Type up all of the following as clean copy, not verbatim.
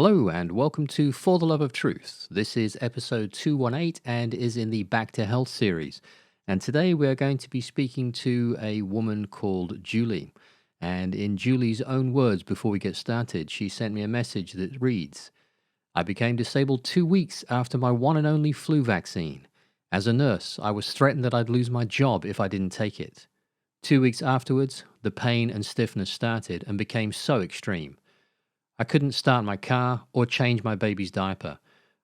Hello and welcome to For the Love of Truth. This is episode 218 and is in the Back to Health series. And today we are going to be speaking to a woman called Julie. And in Julie's own words, before we get started, she sent me a message that reads, I became disabled 2 weeks after my one and only flu vaccine. As a nurse, I was threatened that I'd lose my job if I didn't take it. 2 weeks afterwards, the pain and stiffness started and became so extreme. I couldn't start my car or change my baby's diaper.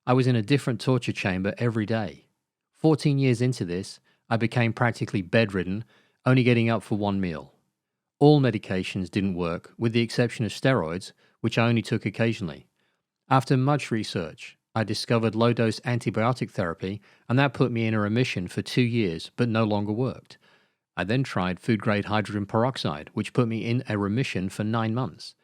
I was in a different torture chamber every day. 14 years into this, I became practically bedridden, only getting up for one meal. All medications didn't work, with the exception of steroids, which I only took occasionally. After much research, I discovered low dose antibiotic therapy, and that put me in a remission for 2 years, but no longer worked. I then tried food grade hydrogen peroxide, which put me in a remission for 9 months.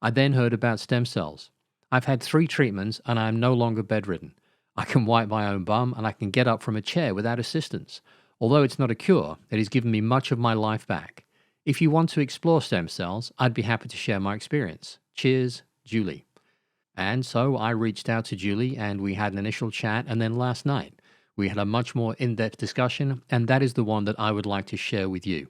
I then heard about stem cells. I've had 3 treatments and I am no longer bedridden. I can wipe my own bum and I can get up from a chair without assistance. Although it's not a cure, it has given me much of my life back. If you want to explore stem cells, I'd be happy to share my experience. Cheers, Julie. And so I reached out to Julie and we had an initial chat, and then last night we had a much more in-depth discussion, and that is the one that I would like to share with you.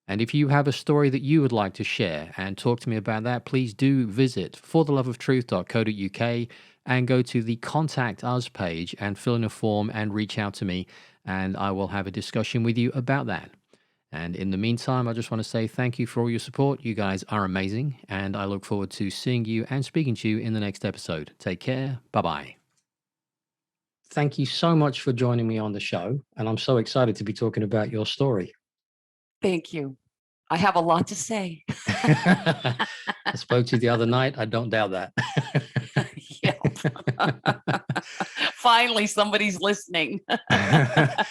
And if you have a story that you would like to share and talk to me about that, please do visit fortheloveoftruth.co.uk and go to the Contact Us page and fill in a form and reach out to me, and I will have a discussion with you about that. And in the meantime, I just want to say thank you for all your support. You guys are amazing, and I look forward to seeing you and speaking to you in the next episode. Take care. Bye bye. Thank you so much for joining me on the show, and I'm so excited to be talking about your story. Thank you. I have a lot to say. I spoke to you the other night. I don't doubt that. Yep. Finally, somebody's listening. And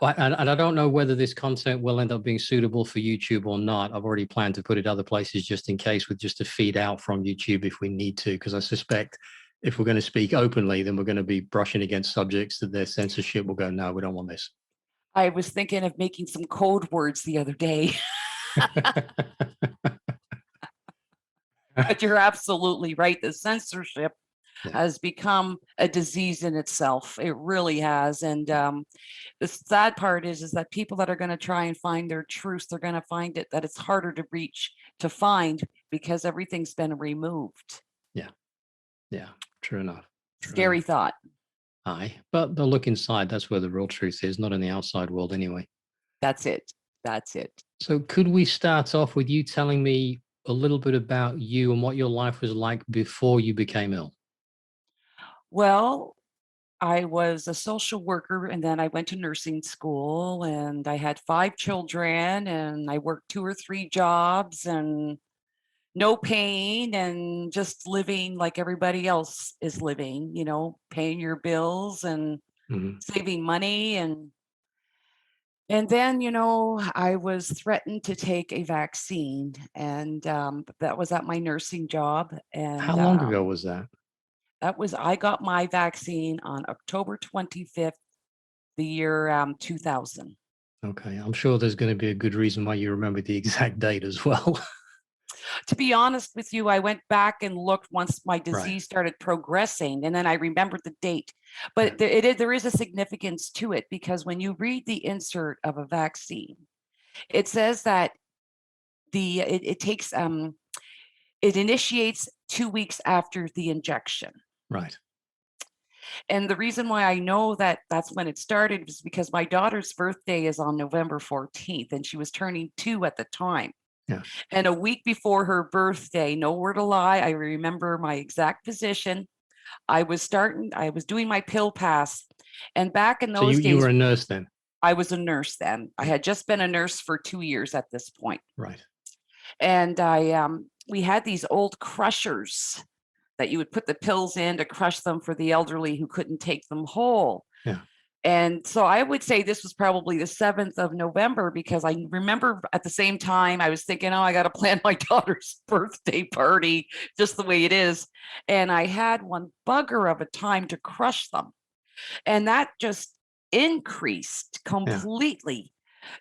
I don't know whether this content will end up being suitable for YouTube or not. I've already planned to put it other places just in case, with just a feed out from YouTube if we need to, because I suspect if we're going to speak openly, then we're going to be brushing against subjects that their censorship will go, no, we don't want this. I was thinking of making some code words the other day. But you're absolutely right. The censorship has become a disease in itself. It really has. And the sad part is that people that are going to try and find their truth, they're going to find it that it's harder to reach, to find, because everything's been removed. Yeah. Yeah. True enough. Scary thought. Aye. But the look inside, that's where the real truth is, not in the outside world anyway. That's it. That's it. So could we start off with you telling me a little bit about you and what your life was like before you became ill? Well, I was a social worker and then I went to nursing school and I had 5 children and I worked 2 or 3 jobs and no pain and just living like everybody else is living, paying your bills and Mhm. saving money. And then, I was threatened to take a vaccine, and that was at my nursing job. How And long ago was that? I got my vaccine on October 25th, the year 2000. Okay, I'm sure there's gonna be a good reason why you remember the exact date as well. To be honest with you, I went back and looked once my Right. disease started progressing, and then I remembered the date. Yeah. But there is a significance to it, because when you read the insert of a vaccine, it says that it takes it initiates 2 weeks after the injection. Right. And the reason why I know that that's when it started is because my daughter's birthday is on November 14th, and she was turning 2 at the time. Yeah. And a week before her birthday, no word to lie, I remember my exact position. I was doing my pill pass. And back in So you those you were days, a nurse then? I was a nurse then. I Yeah. had just been a nurse for 2 years at this point. Right. And we had these old crushers that you would put the pills in to crush them for the elderly who couldn't take them whole. Yeah. And so I would say this was probably the 7th of November, because I remember at the same time I was thinking, oh, I got to plan my daughter's birthday party just the way it is. And I had one bugger of a time to crush them. And that just increased Yeah. completely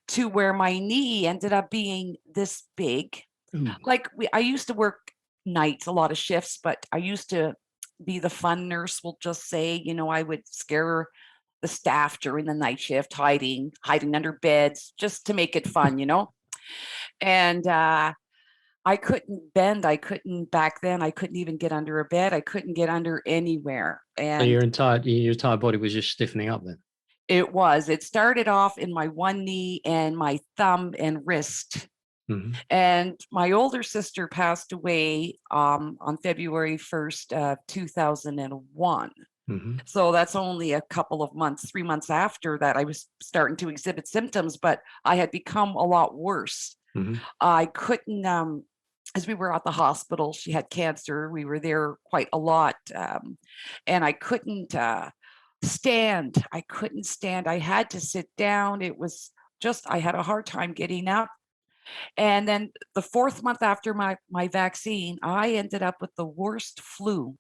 to where my knee ended up being this big. Ooh. Like I used to work nights, a lot of shifts, but I used to be the fun nurse, we'll just say. I would scare the staff during the night shift, hiding under beds just to make it fun. And I couldn't bend. I couldn't back then. I couldn't even get under a bed. I couldn't get under anywhere. So And your entire body was just stiffening up then. it started off in my one knee and my thumb and wrist. Hmm. And my older sister passed away on February 1st, 2001. Hmm. So that's only a couple of months, 3 months after that, I was starting to exhibit symptoms, but I had become a lot worse. Hmm. I couldn't, as we were at the hospital, she had cancer. We were there quite a lot. And I couldn't stand. I couldn't stand. I had to sit down. It was just, I had a hard time getting up. And then the fourth month after my vaccine, I ended up with the worst flu,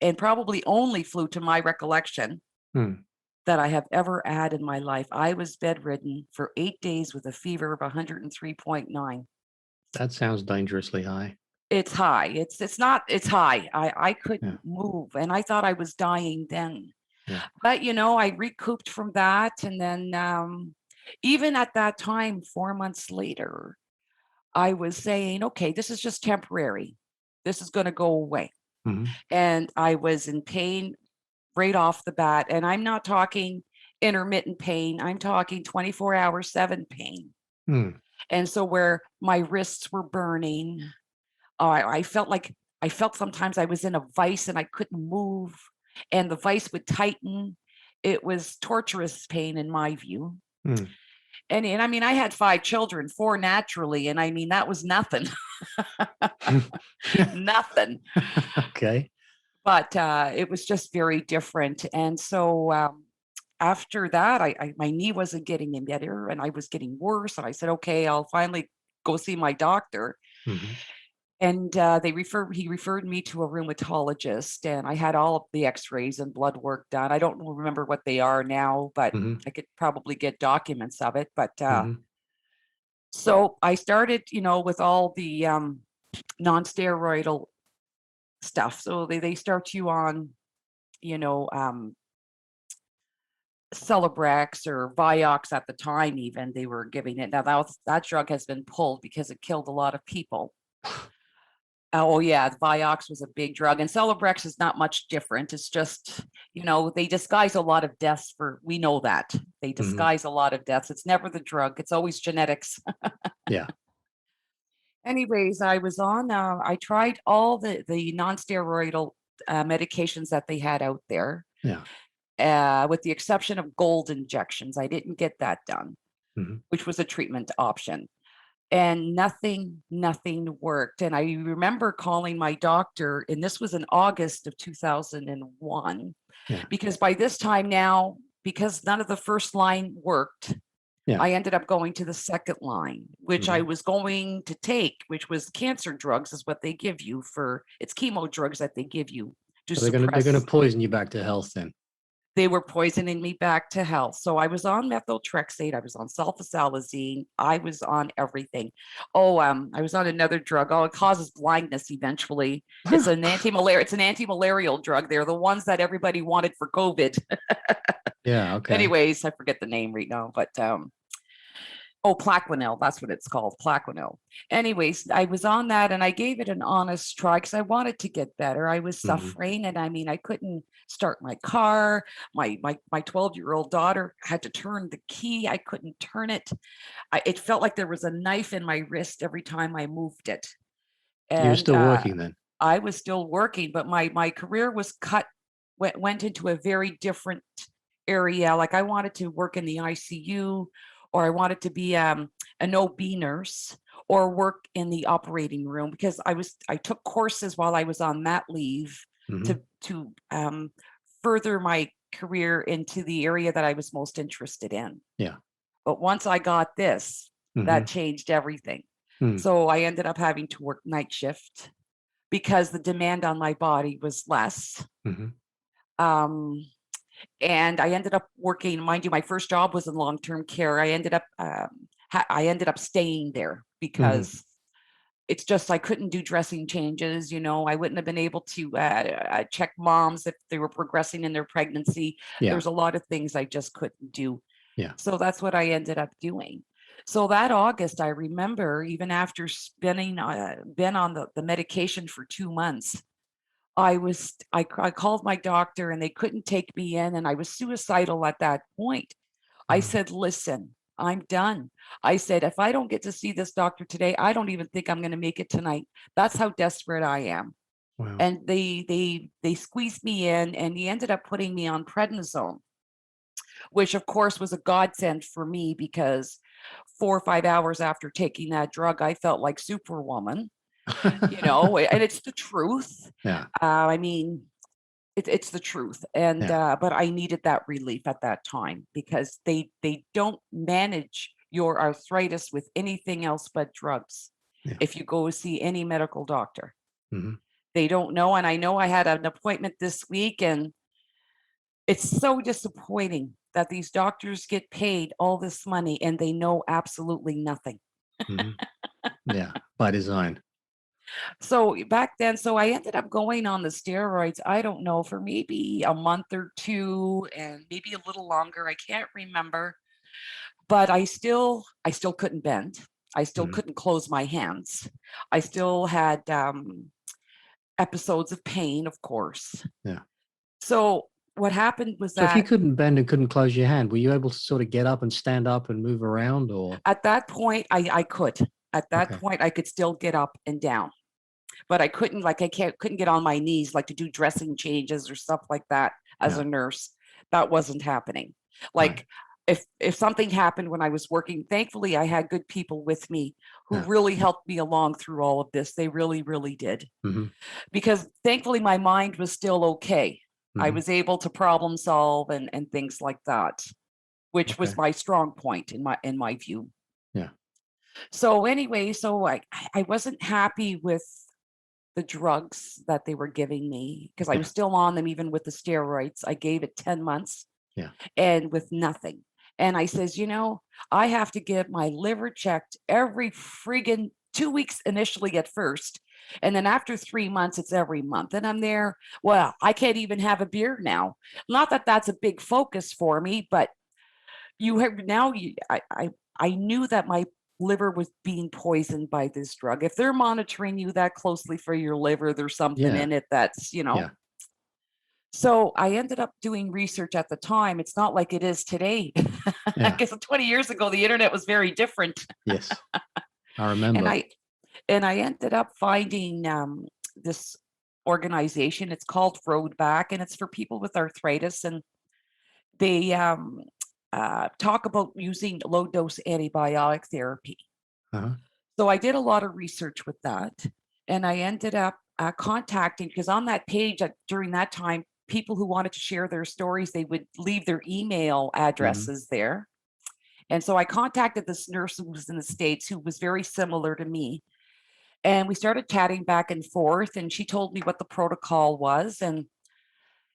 and probably only flu to my recollection, Hmm. that I have ever had in my life. I was bedridden for 8 days with a fever of 103.9. That sounds dangerously high. It's high. It's not, it's high. I Yeah. couldn't move, and I thought I was dying then. Yeah. But, I recouped from that, and then, even at that time, 4 months later, I was saying, "Okay, this is just temporary. This is gonna go away." Hmm. And I was in pain right off the bat, and I'm not talking intermittent pain, I'm talking 24 hours, 7 pain. Hmm. And so where my wrists were burning, I felt sometimes I was in a vice and I couldn't move, and the vice would tighten. It was torturous pain in my view. Hmm. And I mean, I had 5 children, 4 naturally, and I mean, that was nothing. Nothing. Okay. But, it was just very different. And so, after that, my knee wasn't getting any better, and I was getting worse, and I said, "Okay, I'll finally go see my doctor." Hmm. And, he referred me to a rheumatologist, and I had all of the X-rays and blood work done. I don't remember what they are now, but Hmm. I could probably get documents of it. But, Hmm. so I started, with all the, non-steroidal stuff. So they start you on, you know, Celebrex or Vioxx at the time. Even they were giving it. Now that drug has been pulled because it killed a lot of people. Oh yeah, Vioxx was a big drug, and Celebrex is not much different. It's just, they disguise a lot of deaths for, we know that. They Hmm. disguise a lot of deaths. It's never the drug, it's always genetics. Yeah. Anyways, I tried all the non-steroidal medications that they had out there, Yeah. with the exception of gold injections. I didn't get that done, Hmm. which was a treatment option. And nothing worked. And I remember calling my doctor, and this was in August of 2001, Yeah. because by this time now, because none of the first line worked, Yeah. I ended up going to the second line, which I Hmm. was going to take, which was cancer drugs, is what they give you it's chemo drugs that they give you to So they're gonna suppress. poison you back to health then. They were poisoning me back to health. So I was on methotrexate, I was on sulfasalazine, I was on everything. Oh, I was on another drug. Oh, it causes blindness eventually. It's an anti-malarial drug. They're the ones that everybody wanted for COVID. Yeah. Okay. Anyways, I forget the name right now, but oh, Plaquenil, that's what it's called, Plaquenil. Anyways, I was on that and I gave it an honest try because I wanted to get better. I was Hmm. suffering, and I mean, I couldn't start my car. My 12-year-old daughter had to turn the key. I couldn't turn it. It felt like there was a knife in my wrist every time I moved it. You were And still working then. I was still working, but my career was went into a very different area. Like I wanted to work in the ICU, or I wanted to be an OB nurse, or work in the operating room, because I took courses while I was on that leave Hmm. to further my career into the area that I was most interested in. Yeah. But once I got this, that Hmm. changed everything. Hmm. So I ended up having to work night shift because the demand on my body was less. Hmm. Um, and I ended up working. Mind you, my first job was in long-term care. I ended up staying there Hmm. because it's just I couldn't do dressing changes, I wouldn't have been able to, check moms if they were progressing in their pregnancy. Yeah. There's a lot of things I just couldn't do. Yeah. So that's what I ended up doing. So that August, I remember even after spending, been on the medication for 2 months, I called my doctor and they couldn't take me in, and I was suicidal at that point. I Wow. said, "Listen, I'm done." I said, "If I don't get to see this doctor today, I don't even think I'm gonna make it tonight." That's how desperate I am. Wow. And they squeezed me in, and he ended up putting me on prednisone, which of course was a godsend for me because 4 or 5 hours after taking that drug, I felt like Superwoman, and it's the truth. Yeah. I mean, it's the truth, and, Yeah. but I needed that relief at that time because they don't manage your arthritis with anything else but drugs Yeah. if you go see any medical doctor. Mhm. They don't know, and I know I had an appointment this week, and it's so disappointing that these doctors get paid all this money and they know absolutely nothing. Mhm. Yeah. By design. So back then, so I ended up going on the steroids, I don't know, for maybe a month or 2 and maybe a little longer, I can't remember, but I still couldn't bend. I still Mhm. couldn't close my hands. I still had, episodes of pain, of course. Yeah. So what happened was So if you that couldn't bend and couldn't close your hand, were you able to sort of get up and stand up and move around or at that point, I could. At that okay. point, I could still get up and down. But I couldn't like I can't couldn't get on my knees like to do dressing changes or stuff like that as Yeah. a nurse. That wasn't happening. Right. Like if something happened when I was working, thankfully I had good people with me who Yeah. really helped me along through all of this. They really, really did. Mhm. Because thankfully my mind was still okay. I Mhm. was able to problem solve and things like that, which was Okay. my strong point in my view. Yeah. So anyway, so I wasn't happy with the drugs that they were giving me because I was Yeah. still on them even with the steroids. I gave it 10 months Yeah. and with nothing. And I says, I have to get my liver checked every friggin' 2 weeks initially at first. And then after 3 months, it's every month. And I'm there. Well, I can't even have a beer now. Not that that's a big focus for me, but you have now I knew that my liver was being poisoned by this drug. If they're monitoring you that closely for your liver, there's something Yeah. in it that's. Yeah. So I ended up doing research at the time. It's not like it is today. I Yeah. guess 20 years ago, the internet was very different. Yes. I And remember. I ended up finding this organization. It's called Roadback, and it's for people with arthritis. And they talk about using low dose antibiotic therapy. Uh-huh. So I did a lot of research with that, and I ended up contacting because on that page during that time, people who wanted to share their stories, they would leave their email Mhm. addresses there. And so I contacted this nurse who was in the States who was very similar to me. And we started chatting back and forth, and she told me what the protocol was. And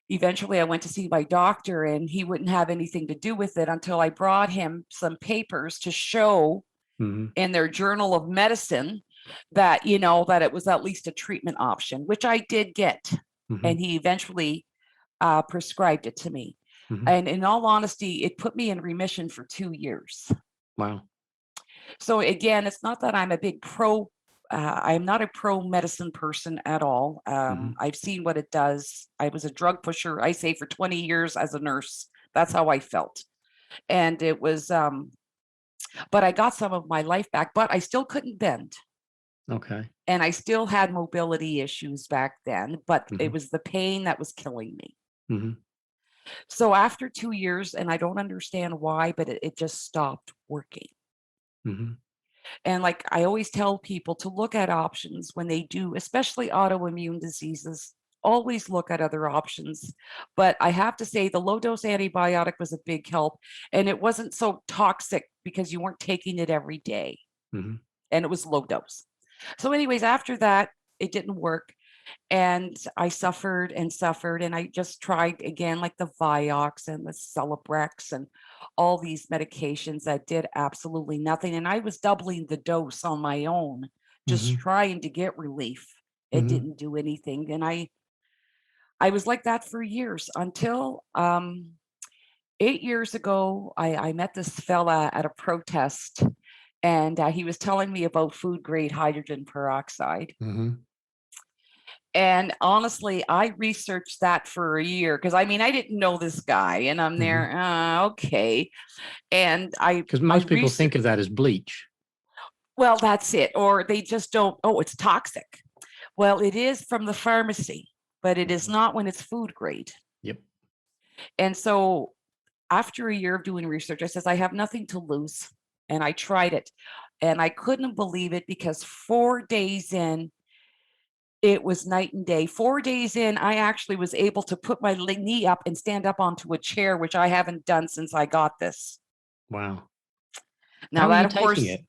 eventually I went to see my doctor, and he wouldn't have anything to do with it until I brought him some papers to show Mhm. in their journal of medicine that, that it was at least a treatment option, which I did get. Mhm. And he eventually prescribed it to me. Mhm. And in all honesty, it put me in remission for 2 years. Wow. So again, it's not that I'm a big pro. I'm not a pro medicine person at all. Mhm. I've seen what it does. I was a drug pusher, I say, for 20 years as a nurse. That's how I felt. And it was, but I got some of my life back, but I still couldn't bend. Okay. And I still had mobility issues back then, but it Mhm. was the pain that was killing me. Mhm. So after 2 years, and I don't understand why, but it just stopped working. Mhm. And like I always tell people to look at options when they do, especially autoimmune diseases. Always look at other options. But I have to say, the low dose antibiotic was a big help. And it wasn't so toxic because you weren't taking it every day. Mhm. And it was low dose. So, anyways, after that, it didn't work. And I suffered and suffered, and I just tried again, like the Vioxx and the Celebrex and all these medications that did absolutely nothing. And I was doubling the dose on my own just Hmm. trying to get relief. It Hmm. didn't do anything, and I was like that for years until 8 years ago. I met this fella at a protest, and he was telling me about food grade hydrogen peroxide. Hmm. And honestly, I researched that for a year because I mean I didn't know this guy, and I'm Hmm. there, okay. And Because I most people researched. think of that as bleach. Well, that's it. Or they just don't, oh, it's toxic. Well, it is from the pharmacy, but it is Mhm. not when it's food grade. Yep. And so after a year of doing research, I says, I have nothing to lose. And I tried it. And I couldn't believe it because 4 days in, it was night and day. 4 days in, I actually was able to put my knee up and stand up onto a chair, which I haven't done since I got this. Wow. Now, How are that, you of taking course, it?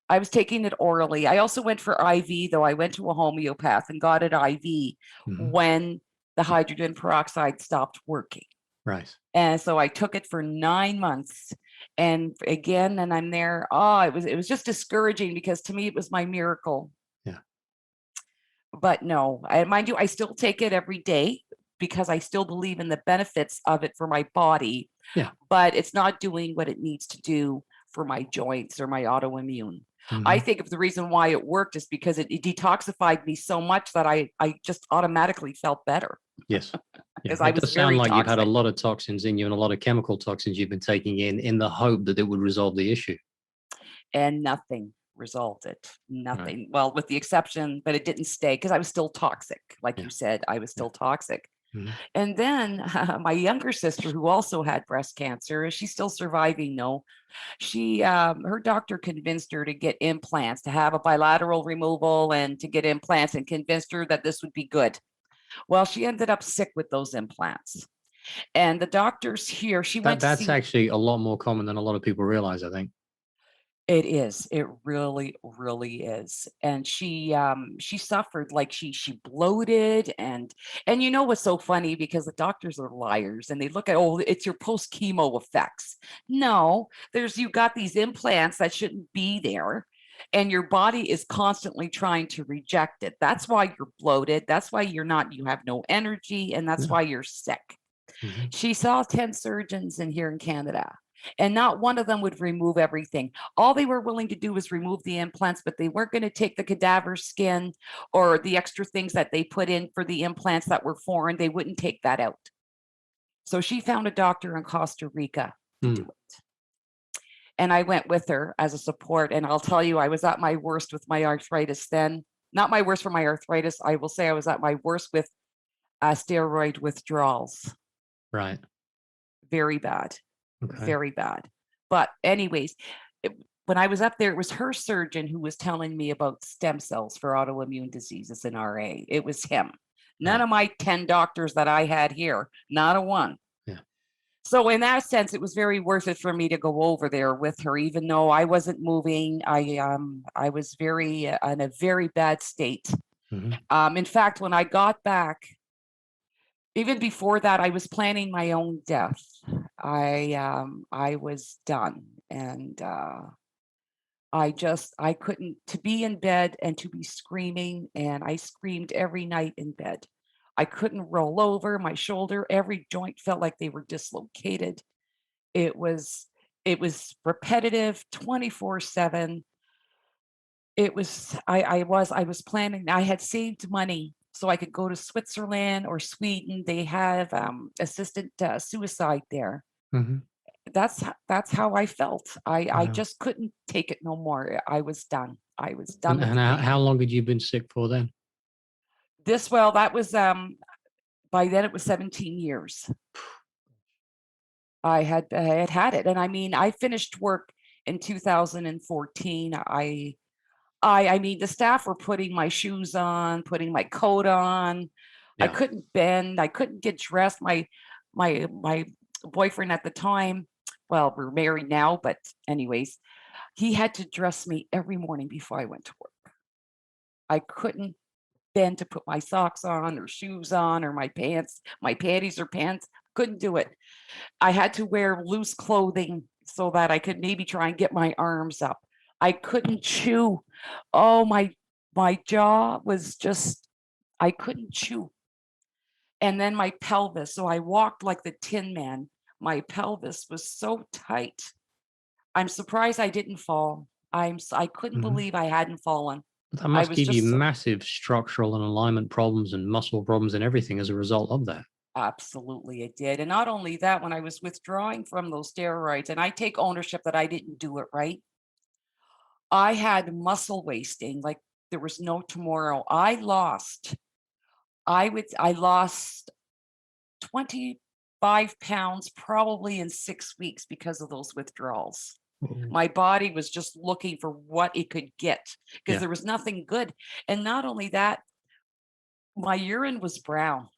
I was taking it orally. I also went for IV, though. I went to a homeopath and got it IV Hmm. when the hydrogen peroxide stopped working. Right. And so I took it for 9 months. And again, and I'm there. Oh, it was just discouraging because to me it was my miracle. Yeah. But no, mind you, I still take it every day because I still believe in the benefits of it for my body, Yeah. but it's not doing what it needs to do for my joints or my autoimmune. I Hmm. think of the reason why it worked is because it detoxified me so much that I just automatically felt better Yes. Yeah. because I It was does sound very like you've had a toxic. lot of toxins in you and a lot of chemical toxins you've been taking in the hope that it would resolve the issue. And nothing resulted. Right. Nothing. Well, with the exception, but it didn't stay because I was still toxic. Like Yeah. you said, I was Yeah. still toxic. Hmm. And then my younger sister, who also had breast cancer, she's still surviving. No, her doctor convinced her to get implants, to have a bilateral removal, and to get implants, and convinced her that this would be good. Well, she ended up sick with those implants. And the doctors here, she went to That's see. actually a lot more common than a lot of people realize, I think. It is. It really, really is. And she suffered, like she bloated, and you know what's so funny, because the doctors are liars and they look at, oh, it's your post chemo effects. No, you got these implants that shouldn't be there, and your body is constantly trying to reject it. That's why you're bloated. That's why you have no energy, and that's Yeah. why you're sick. Hmm. She saw 10 surgeons in here in Canada, and not one of them would remove everything. All they were willing to do was remove the implants, but they weren't going to take the cadaver skin or the extra things that they put in for the implants that were foreign. They wouldn't take that out. So she found a doctor in Costa Rica to do Mm. it. And I went with her as a support. And I'll tell you, I was at my worst with my arthritis then. Not my worst for my arthritis. I will say I was at my worst with steroid withdrawals. Right. Very bad. Okay. Very bad. But anyways, when I was up there, it was her surgeon who was telling me about stem cells for autoimmune diseases in RA. It was him. None Right. of my 10 doctors that I had here, not a one. Yeah. So in that sense, it was very worth it for me to go over there with her, even though I wasn't moving. I was very in a very bad state. Hmm. In fact, when I got back, even before that, I was planning my own death. I was done, and I couldn't, to be in bed and to be screaming, and I screamed every night in bed. I couldn't roll over. My shoulder, every joint felt like they were dislocated. It was repetitive, 24/7. I was planning. I had saved money so I could go to Switzerland or Sweden. They have assisted suicide there. Hmm. That's how I felt. I Wow. just couldn't take it no more. I was done. I was done And with the how pain. long had you been sick for then? That was by then it was 17 years. I had it, and I mean I finished work in 2014. I mean, the staff were putting my shoes on, putting my coat on. I Yeah. couldn't bend. I couldn't get dressed. My boyfriend at the time, well, we're married now, but anyways, he had to dress me every morning before I went to work. I couldn't bend to put my socks on or shoes on or my panties or pants. Couldn't do it. I had to wear loose clothing so that I could maybe try and get my arms up. I couldn't chew. Oh, my jaw was just I couldn't chew. And then my pelvis, so I walked like the Tin Man. My pelvis was so tight. I'm surprised I didn't fall. I couldn't Mhm. believe I hadn't fallen. That I must was give you just so massive structural and alignment problems and muscle problems and everything as a result of that. absolutely it did. And not only that, when I was withdrawing from those steroids, and I take ownership that I didn't do it right, I had muscle wasting like there was no tomorrow. I lost 25 pounds probably in 6 weeks because of those withdrawals. Oh, My body was just looking for what it could get because yeah, there was nothing good. And not only that, my urine was brown.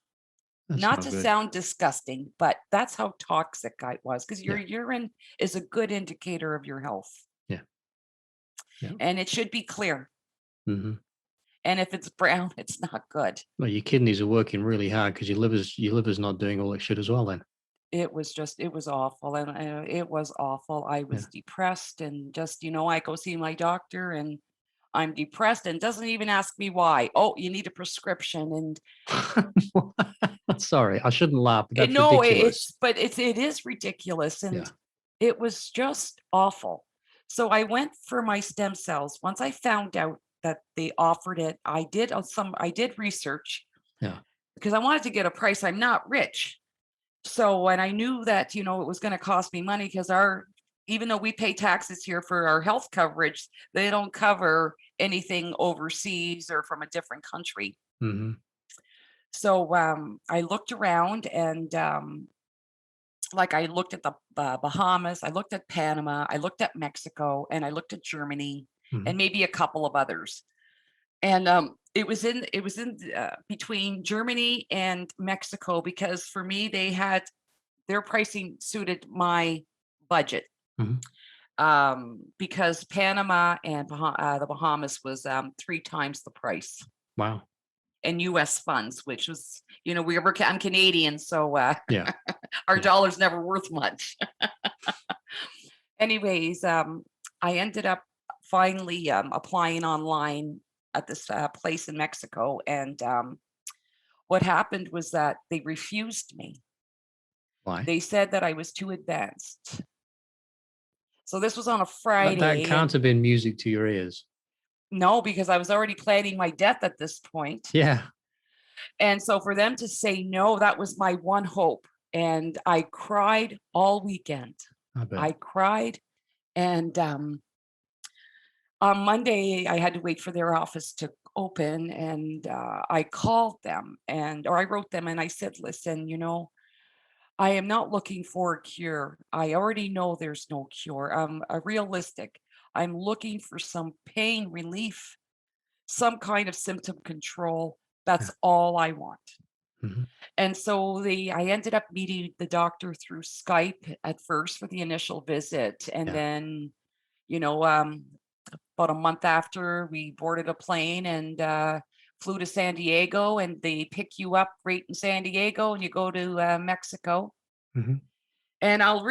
that's Not not to good. sound disgusting, but that's how toxic I was because your Yeah, urine is a good indicator of your health yeah, yeah. and it should be clear. Mhm. And if it's brown, it's not good. Well, your kidneys are working really hard because your liver's not doing all it should as well then. It was awful, and, it was awful. I Yeah. was depressed and just, I go see my doctor and I'm depressed and doesn't even ask me why. "Oh, you need a prescription," and Sorry, I shouldn't laugh, but that's no, ridiculous. it is ridiculous, and Yeah. it was just awful. So I went for my stem cells. Once I found out that they offered it, I did research Yeah. because I wanted to get a price. I'm not rich. So when I knew that, it was gonna cost me money because our even though we pay taxes here for our health coverage, they don't cover anything overseas or from a different country. Mhm. So, I looked around and, like, I looked at the Bahamas, I looked at Panama, I looked at Mexico, and I looked at Germany, Mhm. and maybe a couple of others. And, it was in between Germany and Mexico because for me, their pricing suited my budget, Mhm. because Panama and the Bahamas was, 3 times the price Wow. in US funds, which was, I'm Canadian, so, Yeah. our Yeah. dollar's never worth much. Anyways, I ended up finally, applying online at this, place in Mexico, and, what happened was that they refused me. Why? They said that I was too advanced. So this was on a That Friday, can't and have been music to your ears. no, because I was already planning my death at this point. Yeah, And so for them to say no, that was my one hope. And I cried all weekend. I bet. I cried. And on Monday, I had to wait for their office to open. And I called them or I wrote them and I said, listen, I am not looking for a cure. I already know there's no cure. I'm a realistic. I'm looking for some pain relief, some kind of symptom control. Yeah. That's all I want. Mhm. And so I ended up meeting the doctor through Skype at first for the initial visit. And Yeah. then, you know, um, about a month after, we boarded a plane and flew to San Diego, and they pick you up right in San Diego and you go to Mexico. Mhm. And I'll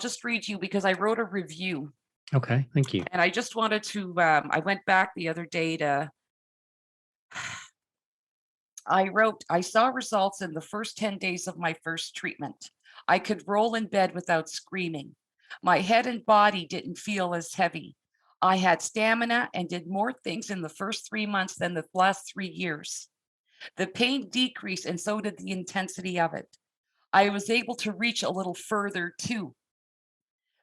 just read you because I wrote a review Okay, thank you. and I just wanted to, I went back the other day to, I saw results in the first 10 days of my first treatment. I could roll in bed without screaming. My head and body didn't feel as heavy. I had stamina and did more things in the first 3 months than the last 3 years. The pain decreased and so did the intensity of it. I was able to reach a little further too.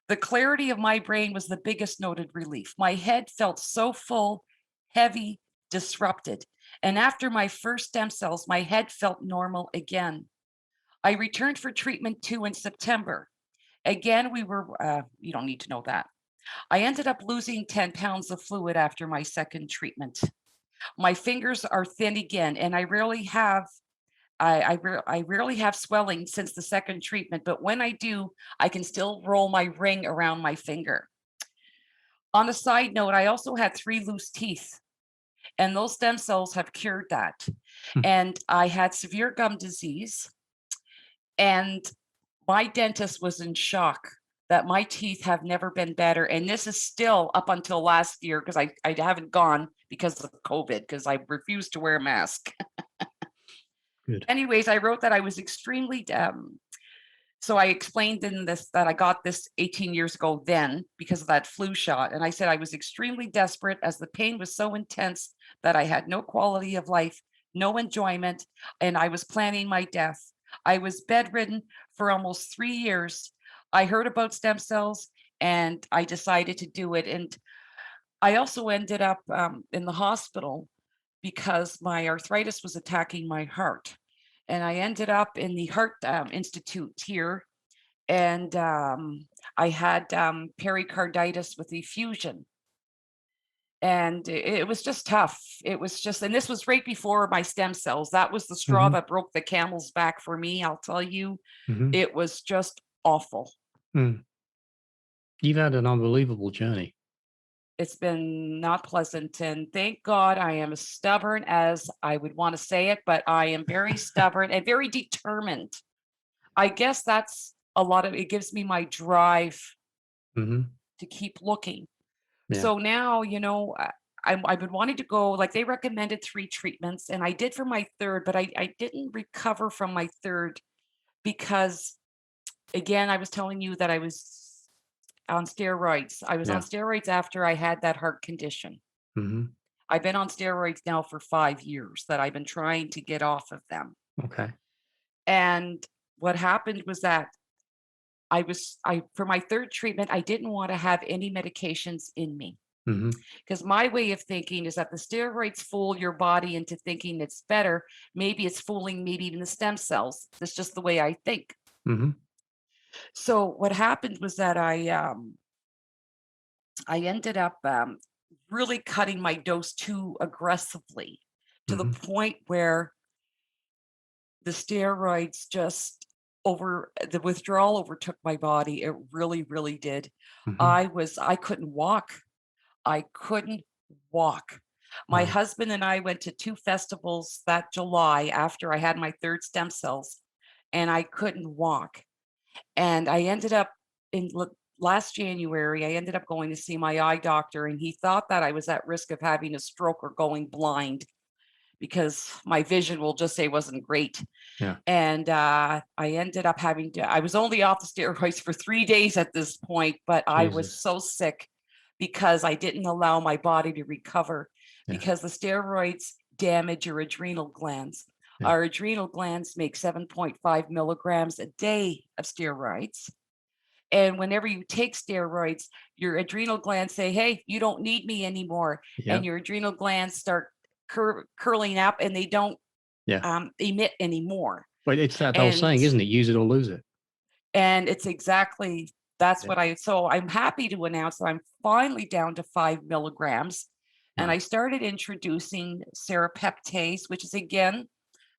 The clarity of my brain was the biggest noted relief. My head felt so full, heavy, disrupted. And after my first stem cells, my head felt normal again. I returned for treatment too in September. Again, you don't need to know that. I ended up losing 10 pounds of fluid after my second treatment. My fingers are thin again, and I rarely have swelling since the second treatment, but when I do, I can still roll my ring around my finger. On a side note, I also had 3 loose teeth, and those stem cells have cured that. Hmm. And I had severe gum disease, and my dentist was in shock that my teeth have never been better, and this is still up until last year because I haven't gone because of COVID because I refused to wear a mask. Good. Anyways, I wrote that I was extremely, so I explained in this that I got this 18 years ago then because of that flu shot, and I said I was extremely desperate as the pain was so intense that I had no quality of life, no enjoyment, and I was planning my death. I was bedridden for almost 3 years. I heard about stem cells and I decided to do it, and I also ended up, in the hospital because my arthritis was attacking my heart, and I ended up in the heart, institute here, and, I had, pericarditis with effusion, and it was just tough. It was just, and this was right before my stem cells. That was the straw Hmm. that broke the camel's back for me, I'll tell you. Hmm. It was just awful. Mm. You've had an unbelievable journey. It's been not pleasant, and thank God I am as stubborn as I would wanna say it, but I am very stubborn and very determined. I guess that's a lot of it gives me my drive Hmm. to keep looking. Yeah. So now, I've been wanting to go, like, they recommended 3 treatments, and I did for my 3rd, but I didn't recover from my 3rd because, again, I was telling you that I was on steroids. I was on Yeah. steroids after I had that heart condition. Hmm. I've been on steroids now for 5 years that I've been trying to get off of them. Okay. And what happened was that I for my 3rd treatment, I didn't wanna have any medications in me. Hmm. Because my way of thinking is that the steroids fool your body into thinking it's better. Maybe it's fooling maybe even the stem cells. That's just the way I think. Hmm. So what happened was that I ended up really cutting my dose too aggressively to the Hmm. point where the steroids just over the withdrawal overtook my body. It really, really did. Hmm. I couldn't walk. I couldn't walk. My Wow. husband and I went to 2 festivals that July after I had my 3rd stem cells, and I couldn't walk. And I ended up in last January, I ended up going to see my eye doctor, and he thought that I was at risk of having a stroke or going blind because my vision, will just say, wasn't great. Yeah. And, I ended up having to I was only off the steroids for 3 days at this point, but I was Jesus. so sick because I didn't allow my body to recover Yeah. because the steroids damage your adrenal glands. Yeah. Our adrenal glands make 7.5 milligrams a day of steroids, and whenever you take steroids, your adrenal glands say, "Hey, you don't need me anymore," and Yeah. your adrenal glands start curling up, and they don't, Yeah. emit anymore. But it's that old And saying, isn't it? Use it or lose it. it's exactly that's Yeah. what I so I'm happy to announce that I'm finally down to 5 milligrams, and Wow. I started introducing serapeptase, which is, again,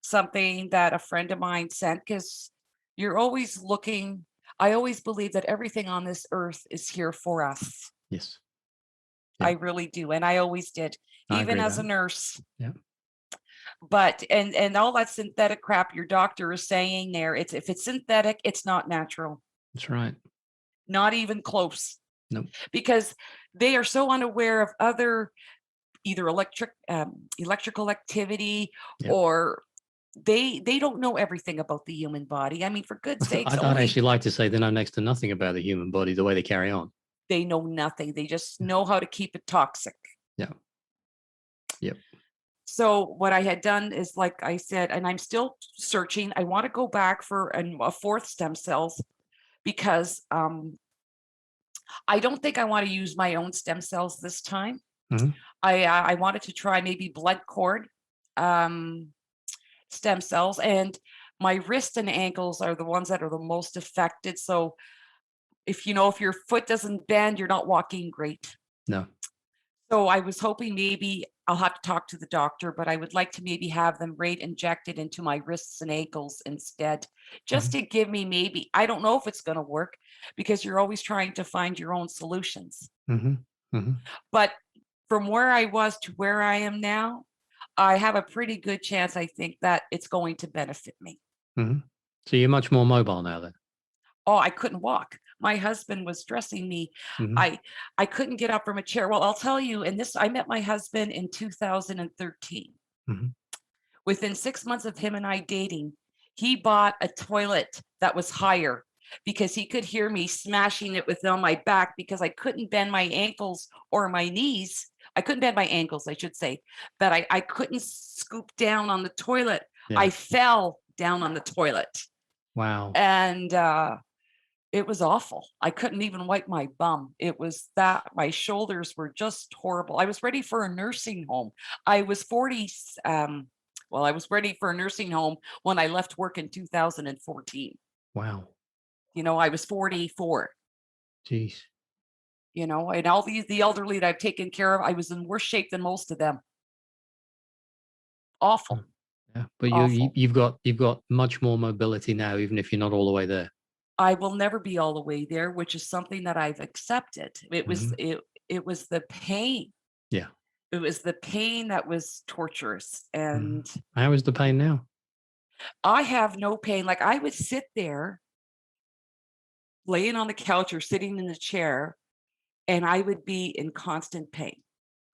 something that a friend of mine sent because you're always looking. I always believe that everything on this earth is here for us. Yes. I Yeah. really do, and I always did, I even agree with as a that. nurse. Yeah. But and all that synthetic crap your doctor is saying there, it's if it's synthetic, it's not natural, That's right. not even close. Nope. Because they are so unaware of other either electrical activity, Yep. or they don't know everything about the human body. I mean, for good's sakes, I'd only actually like to say they know next to nothing about the human body, the way they carry on. they know nothing. They just Yeah. know how to keep it toxic. Yeah. Yep. So what I had done is, like I said, and I'm still searching. I want to go back for a 4th stem cells because I don't think I want to use my own stem cells this time. Hmm. I wanted to try maybe blood cord um, stem cells, and my wrist and ankles are the ones that are the most affected. So if your foot doesn't bend, you're not walking great. No. So I was hoping maybe I'll have to talk to the doctor, but I would like to maybe have them rate injected into my wrists and ankles instead, just Hmm. to give me maybe, I don't know if it's going to work because you're always trying to find your own solutions. Hmm. Hmm. But from where I was to where I am now, I have a pretty good chance, I think, that it's going to benefit me. Hmm. So you're much more mobile now then. Oh, I couldn't walk. my husband was dressing me, Hmm. I couldn't get up from a chair. Well, I'll tell you, and this I met my husband in 2013. Hmm. Within 6 months of him and I dating, he bought a toilet that was higher because he could hear me smashing it with on my back because I couldn't bend my ankles or my knees. I couldn't bend my ankles, I should say, but I couldn't scoop down on the toilet. Yeah. I fell down on the toilet Wow. and it was awful. I couldn't even wipe my bum. It was that my shoulders were just horrible. I was ready for a nursing home. I was 40, I was ready for a nursing home when I left work in 2014. Wow. I was 44, Jeez. and all the elderly that I've taken care of, I was in worse shape than most of them. Awful, Mm. Yeah. But awful. you've got much more mobility now, even if you're not all the way there. I will never be all the way there, which is something that I've accepted. It was Hmm. it was the pain. Yeah. It was the pain that was torturous, Hmm. and How is the pain now? I have no pain. Like, I would sit there laying on the couch or sitting in the chair, and I would be in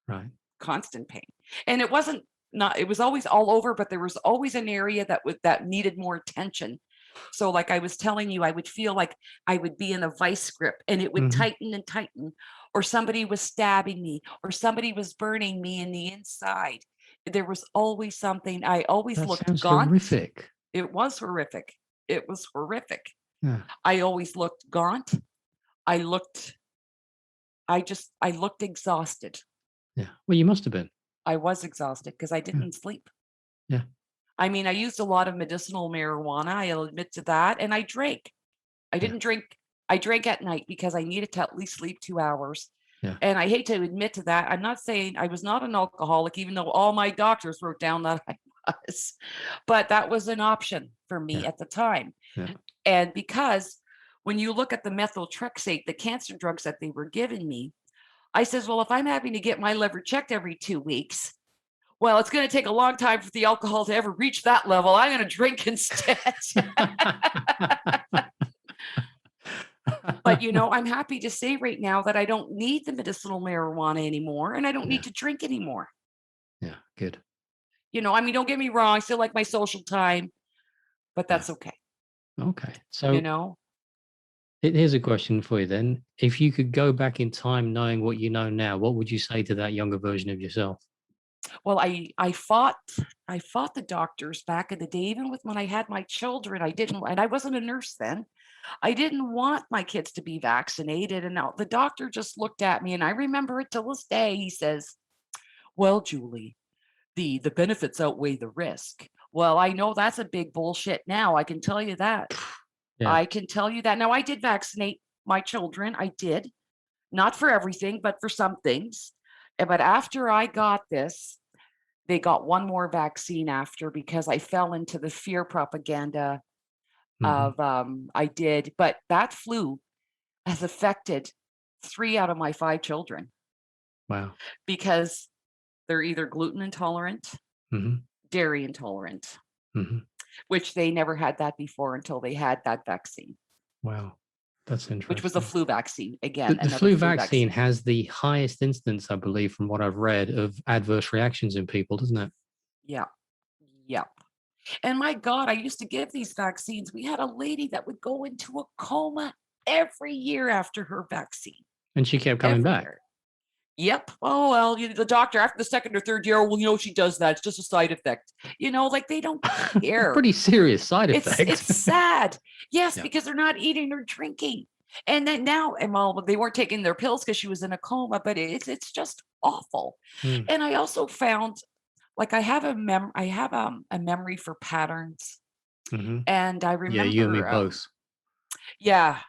Right. constant pain. And it wasn't not it was always all over, but there was always an area that needed more attention. So, like I was telling you, I would feel like I would be in a vice grip and it would Hmm. tighten and tighten, or somebody was stabbing me, or somebody was burning me in the inside. There was always something. I always That looked sounds gaunt. horrific. It was horrific. It was horrific. Yeah. I always looked gaunt. I looked I looked exhausted. Yeah. Well, you must have been. I was exhausted because I Yeah. didn't sleep. Yeah. I mean, I used a lot of medicinal marijuana, I'll admit to that, and I drank. I Yeah. didn't drink I drank at night because I needed to at least sleep 2 hours, Yeah. and I hate to admit to that. I'm not saying I was not an alcoholic, even though all my doctors wrote down that I was, but that was an option for me Yeah. at the time. Yeah. And because when you look at the methotrexate, the cancer drugs that they were giving me, I says, "Well, if I'm having to get my liver checked every 2 weeks, well, it's gonna take a long time for the alcohol to ever reach that level. I'm gonna drink instead." But, I'm happy to say right now that I don't need the medicinal marijuana anymore, and I don't Yeah. need to drink anymore. Yeah. Good. I mean, don't get me wrong, I still like my social time, but Yeah. that's okay, Okay. you So know? here's a question for you then. If you could go back in time knowing what you know now, what would you say to that younger version of yourself? Well, I fought the doctors back in the day, even with when I had my children. I didn't, and I wasn't a nurse then. I didn't want my kids to be vaccinated, and now the doctor just looked at me, and I remember it till this day. He says, "Well, Julie, the benefits outweigh the risk." Well, I know that's a big bullshit now. I can tell you that. Yeah. I can tell you that. Now, I did vaccinate my children. I did, not for everything, but for some things. But after I got this, they got one more vaccine after because I fell into the fear propaganda Hmm. of I did, but that flu has affected 3 out of my 5 children Wow. because they're either gluten intolerant, Hmm. dairy intolerant, Hmm. which they never had that before until they had that vaccine, Wow. That's which was a interesting. flu vaccine. The, Again, the another flu flu vaccine vaccine. has the highest instance, I believe, from what I've read, of adverse reactions in people, doesn't it? Yeah. Yeah. And my God, I used to give these vaccines. We had a lady that would go into a coma every year after her vaccine. And she kept coming Every back. year. Yep. Oh, well, the doctor after the second or third year, well, she does that. It's just a side effect. Like they don't care. Pretty serious side It's effect. sad. Yes, Yeah. because they're not eating or drinking. And then now, and well, they weren't taking their pills because she was in a coma, but it's just awful. Mm. And I also found, like, I have a memory for patterns, Hmm. and I Yeah, you and me remember, both. yeah,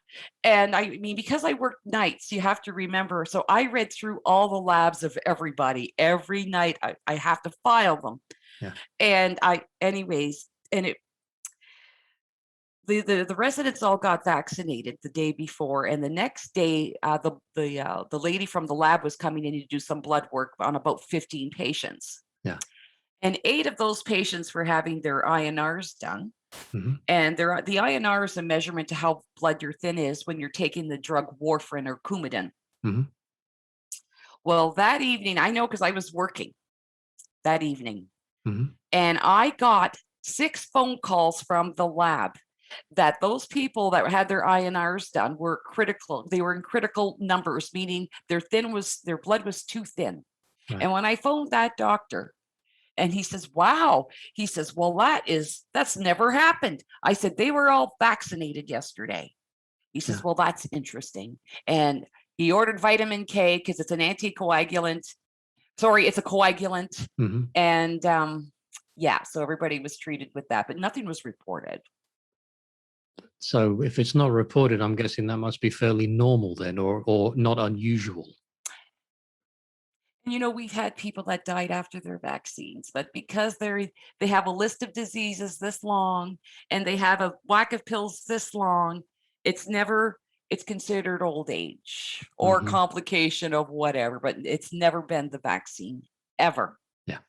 and I mean, because I worked nights, you have to remember. So I read through all the labs of everybody every night. I have to file them, Yeah. and anyways, and the residents all got vaccinated the day before, and the next day, the lady from the lab was coming in to do some blood work on about 15 patients, Yeah. and 8 of those patients were having their INRs done. Hmm. And the INR is a measurement to how blood your thin is when you're taking the drug warfarin or Coumadin. Hmm. Well, that evening, I know because I was working that evening, Hmm. and I got 6 phone calls from the lab that those people that had their INRs done were critical. They were in critical numbers, meaning their blood was too thin. Right. And when I phoned that doctor, and he says, wow, he says, well, that's never happened. I said, they were all vaccinated yesterday. He Yeah. says, well, that's interesting. And he ordered vitamin K because it's an anticoagulant. Sorry, it's a coagulant. Hmm. And yeah, so everybody was treated with that, but nothing was reported. So if it's not reported, I'm guessing that must be fairly normal then, or not unusual. And we've had people that died after their vaccines, but because they have a list of diseases this long and they have a whack of pills this long, it's never it's considered old age or Hmm. complication of whatever, but it's never been the vaccine ever. Yeah.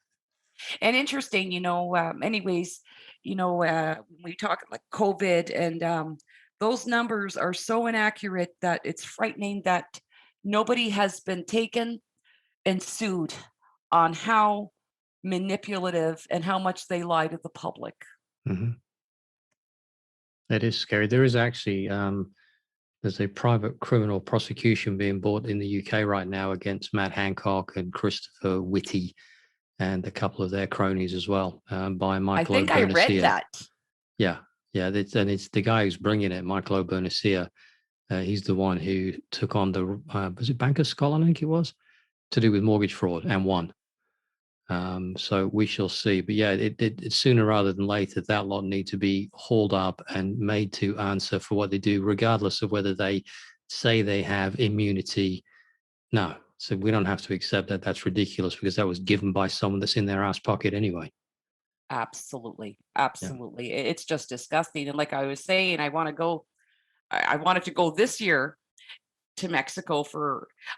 And interesting, anyways, we talk like COVID and those numbers are so inaccurate that it's frightening that nobody has been taken and sued on how manipulative and how much they lie to the public. Hmm. It is scary. There is actually there's a private criminal prosecution being brought in the UK right now against Matt Hancock and Christopher Whitty and a couple of their cronies as well, by I Michael think I read O'Bernacea. that. Yeah, yeah, and it's the guy who's bringing it, Michael O'Bernacea. He's the one who took on the was it Bank of Scotland, I think it was, to do with mortgage fraud and won. So we shall see. But yeah, it sooner rather than later, that lot need to be hauled up and made to answer for what they do, regardless of whether they say they have immunity. No, so we don't have to accept that. That's ridiculous because that was given by someone that's in their ass pocket anyway. Absolutely. Yeah. Absolutely. It's just disgusting. And like I was saying, I wanted to go this year to Mexico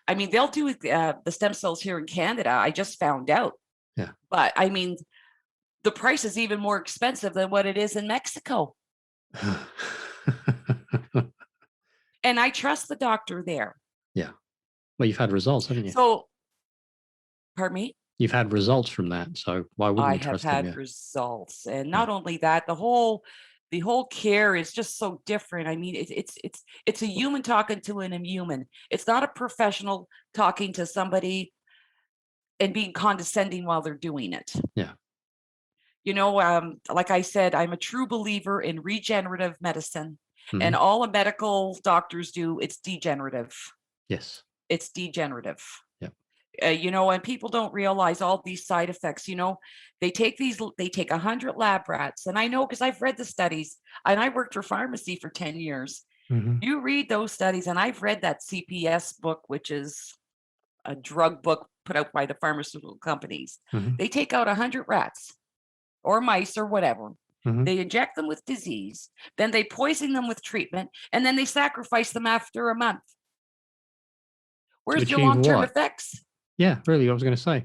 I mean, they'll do the stem cells here in Canada. I just found out. Yeah. But I mean, the price is even more expensive than what it is in Mexico. And I trust the doctor there. Yeah. Well, you've had results, haven't you? So, pardon me? You've had results from that. So why wouldn't I you have trust them? had Yeah. results, and Yeah. not only that, the whole care is just so different. I mean, it's a human talking to an inhuman. It's not a professional talking to somebody and being condescending while they're doing it. Yeah. Like I said, I'm a true believer in regenerative medicine, and Hmm. all the medical doctors do, it's degenerative. Yes. It's degenerative. Yeah. And people don't realize all these side effects. They take 100 lab rats, and I know because I've read the studies, and I worked for pharmacy for 10 years. Hmm. You read those studies, and I've read that CPS book, which is a drug book put out by the pharmaceutical companies. Hmm. They take out 100 rats or mice or whatever. Hmm. They inject them with disease, then they poison them with treatment, and then they sacrifice them after a month. To Where's your achieve long-term what? effects? Yeah, really. I was going to say.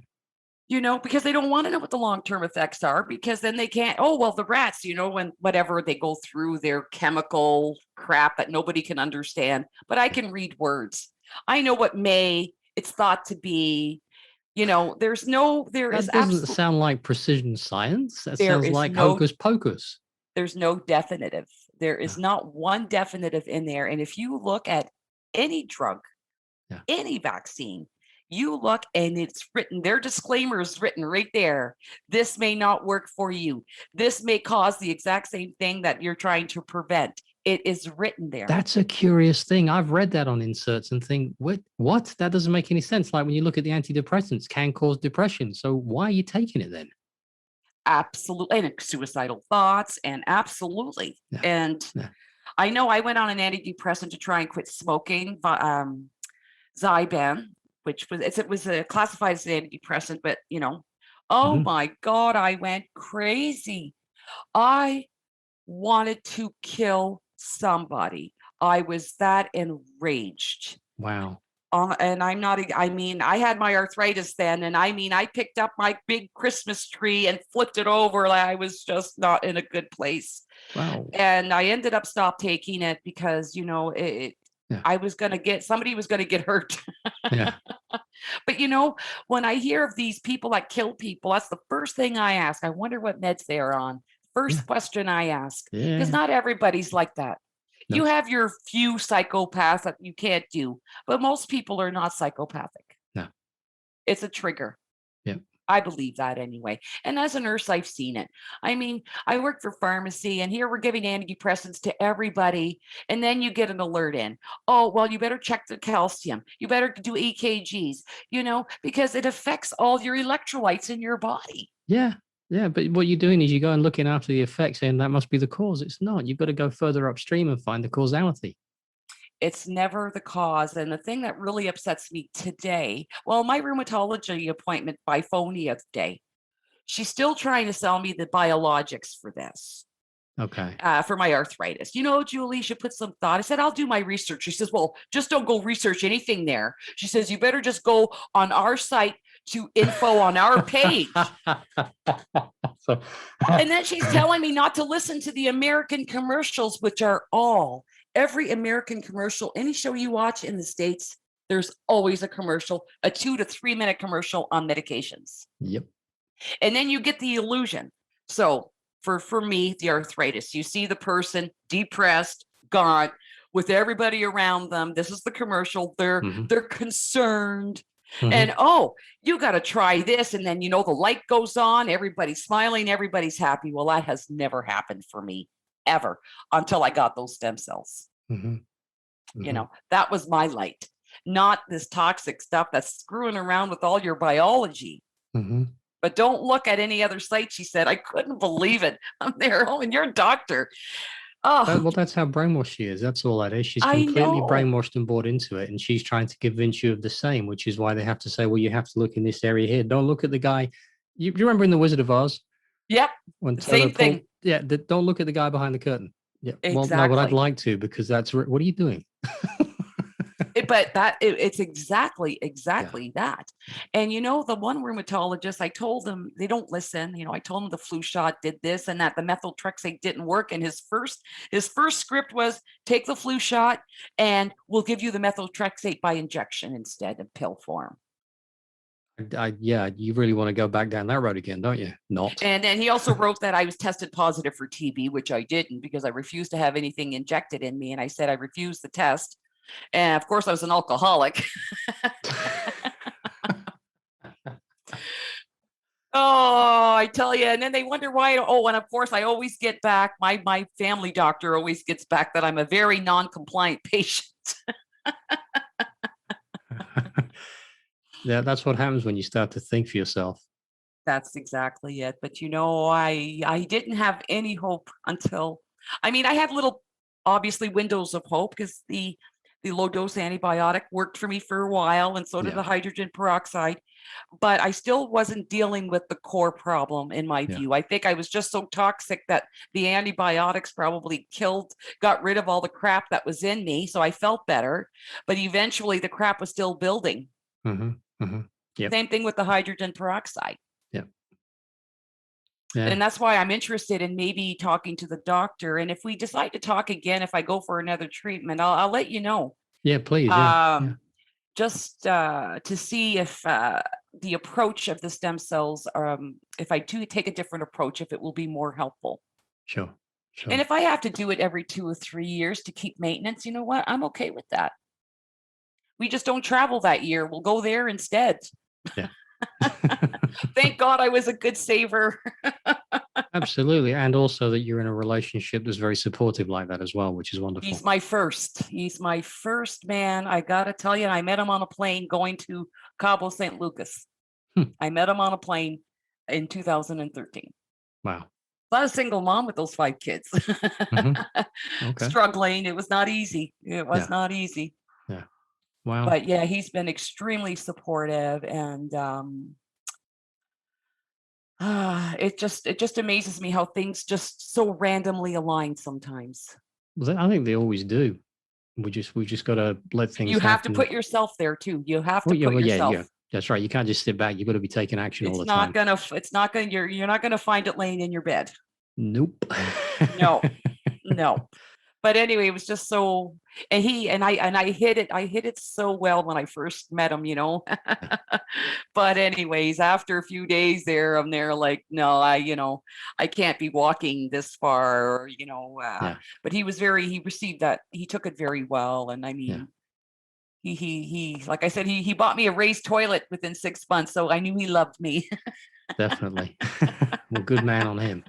Because they don't want to know what the long-term effects are, because then they can't, oh, well, the rats, when whatever they go through their chemical crap that nobody can understand, but I can read words. I know what it's thought to be, there is That doesn't absolutely, sound like precision science. That there sounds is like no, hocus pocus. there's no definitive. There Yeah. is not one definitive in there. And if you look at any drug, Yeah. any vaccine, you look and it's written, their disclaimer is written right there. This may not work for you. This may cause the exact same thing that you're trying to prevent. It is written there. That's a curious thing. I've read that on inserts and think, what? That doesn't make any sense. Like when you look at the antidepressants, can cause depression. So why are you taking it then? Absolutely. And suicidal thoughts, and absolutely. Yeah. And Yeah. I know I went on an antidepressant to try and quit smoking, Zyban, which was classified as an antidepressant, but oh Mhm. my God, I went crazy. I wanted to kill somebody. I was that enraged. Wow. And I'm not, I mean, I had my arthritis then, and I mean, I picked up my big Christmas tree and flipped it over. Like I was just not in a good place. Wow. And I ended up stop taking it because, Yeah. I was going to get, somebody was going to get hurt. Yeah. But when I hear of these people that kill people, that's the first thing I ask. I wonder what meds they're on. Yeah. First question I ask, because Yeah. not everybody's like that. You No. have your few psychopaths that you can't do, but most people are not psychopathic. No. It's a trigger. Yeah. I believe that anyway. And as a nurse, I've seen it. I mean, I work for pharmacy, and here we're giving antidepressants to everybody. And then you get an alert in. Oh, well, you better check the calcium. You better do EKGs, because it affects all your electrolytes in your body. Yeah. Yeah. But what you're doing is you're going looking after the effects, saying that must be the cause. It's not. You've got to go further upstream and find the causality. It's never the cause. And the thing that really upsets me today, well, my rheumatology appointment by phone the other day, she's still trying to sell me the biologics for this. Okay. For my arthritis. Julie, you should put some thought. I said, I'll do my research. She says, well, just don't go research anything there. She says, you better just go on our site to info on our page. So, And then she's telling me not to listen to the American commercials, which are every American commercial, any show you watch in the States, there's always a commercial, a 2 to 3 minute commercial on medications. yep. And then you get the illusion. So for me, the arthritis, you see the person depressed, gaunt, with everybody around them. This is the commercial. They're concerned. And you got to try this. And then, the light goes on, everybody's smiling, everybody's happy. Well, that has never happened for me ever until I got those stem cells. That was my light, not this toxic stuff that's screwing around with all your biology. But don't look at any other site, she said. I couldn't believe it. I'm there. Oh, and you're a doctor. Oh, Well, that's how brainwashed she is. That's all that is. She's I completely know. brainwashed and bought into it, and she's trying to convince you of the same, which is why they have to say, "Well, you have to look in this area here. Don't look at the guy." You remember in the Wizard of Oz Yep. when Same thing. Yeah, don't look at the guy behind the curtain. Yeah. Well, no, but I'd Exactly. like to because that's what are you doing? But it's exactly that. And the one rheumatologist, I told them they don't listen. I told them the flu shot did this and that, the methotrexate didn't work. And his first script was take the flu shot and we'll give you the methotrexate by injection instead of pill form. Yeah, you really want to go back down that road again, don't you? Not. And then he also wrote that I was tested positive for TB, which I didn't because I refused to have anything injected in me. And I said I refused the test. And of course, I was an alcoholic. Oh, I tell you. And then they wonder why. Oh, and of course, I always get back. My family doctor always gets back that I'm a very non-compliant patient. Yeah, that's what happens when you start to think for yourself. That's exactly it. But I didn't have any hope until, I mean, I had little, obviously, windows of hope because the low dose antibiotic worked for me for a while, and so did the hydrogen peroxide. But I still wasn't dealing with the core problem in my view. I think I was just so toxic that the antibiotics probably got rid of all the crap that was in me. So I felt better, but eventually the crap was still building. Yep. Same thing with the hydrogen peroxide. Yeah. And that's why I'm interested in maybe talking to the doctor. And if we decide to talk again, if I go for another treatment, I'll let you know. Yeah, please. Just to see if the approach of the stem cells, if I do take a different approach, if it will be more helpful. Sure. And if I have to do it every 2 or 3 years to keep maintenance, you know what? I'm okay with that. We just don't travel that year. We'll go there instead. Yeah. Thank God I was a good saver. Absolutely. And also that you're in a relationship that's very supportive like that as well, which is wonderful. He's my first man. I got to tell you, I met him on a plane going to Cabo San Lucas. I met him on a plane in 2013. Wow. I was a single mom with those 5 kids. Okay. Struggling. It was not easy. It was not easy. Yeah. Wow. But yeah, he's been extremely supportive, and it just amazes me how things just so randomly align sometimes. Well, I think they always do. We just got to let things You have to happen. put yourself there too. You have to Well, yeah, put well, yeah, yeah. yourself. That's right. You can't just sit back. You've got to be taking action all It's the not time. gonna, it's not gonna, you're not gonna find it laying in your bed. Nope. No, no. But anyway, it was just so, and I hit it so well when I first met him, you know. But anyways, after a few days there, I'm there like, no, I can't be walking this far, Yeah. but he received that, he took it very well. And I Yeah. mean, like I said, he bought me a raised toilet within 6 months, so I knew he loved me. Definitely. Well, good man on him.